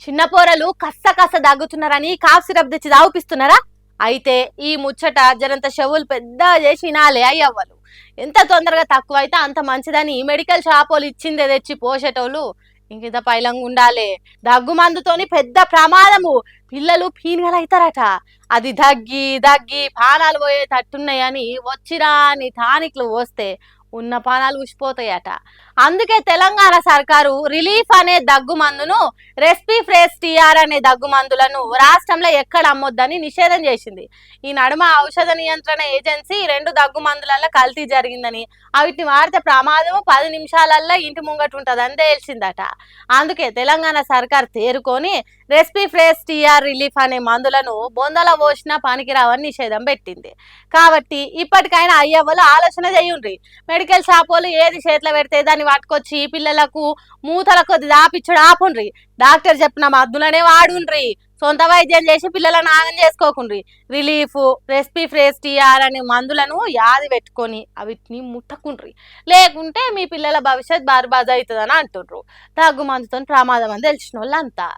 చిన్న పోరలు కస్స కస్స దగ్గుతున్నారని cough syrup తెచ్చి తాగిపిస్తున్నారా? అయితే ఈ ముచ్చట జరంత చెవులు పెద్ద చేసి వినాలే అయ్యవ్వలు. ఎంత తొందరగా తక్కువ అయితే అంత మంచిదని మెడికల్ షాపోలు ఇచ్చిందే తెచ్చి పోసేటోళ్ళు ఇంకింత పైలంగా ఉండాలి. దగ్గు మందుతోని పెద్ద ప్రమాదము. పిల్లలు పీనుగలు అవుతారట. అది దగ్గి దగ్గి పానాలు పోయేటట్టున్నాయని వచ్చిరాని టానిక్లు పోస్తే ఉన్న పానాలు ఉసిపోతాయట. అందుకే తెలంగాణ సర్కారు రిలీఫ్ అనే దగ్గు మందును, రెస్పీ ఫ్రేస్ టీఆర్ అనే దగ్గు మందులను రాష్ట్రంలో ఎక్కడ అమ్మొద్దని నిషేధం చేసింది. ఈ నడుమ ఔషధ నియంత్రణ ఏజెన్సీ 2 దగ్గు మందులలో కల్తీ జరిగిందని, వీటిని వాడితే ప్రమాదం 10 నిమిషాలల్లో ఇంటి ముంగట ఉంటుందని తేల్చిందట. అందుకే తెలంగాణ సర్కార్ తేరుకొని రెస్పీ ఫ్రేస్ టీఆర్ రిలీఫ్ అనే మందులను బొందల పోసినా పనికిరావని నిషేధం పెట్టింది. కాబట్టి ఇప్పటికైనా అయ్యవ్వలు ఆలోచన చేయుండ్రి. మెడికల్ షాపోలు ఏది చేతిలో పెడితే దాన్ని పట్టుకొచ్చి పిల్లలకు మూతల కొద్ది దాపిచ్చుడు ఆపుండ్రి. డాక్టర్ చెప్పిన మందులనే వాడుండ్రి. సొంత వైద్యం చేసి పిల్లలను ఆగం చేసుకోకుండ్రి. రిలీఫ్, రెస్పీ ఫ్రేస్ టీఆర్ అనే మందులను యాది పెట్టుకొని వీటిని ముట్టకుండ్రి. లేకుంటే మీ పిల్లల భవిష్యత్ బర్బాద్ అవుతుందని అంటుండ్రు. దగ్గు మందుతో ప్రమాదం అని తెలిసిన వాళ్ళంతా.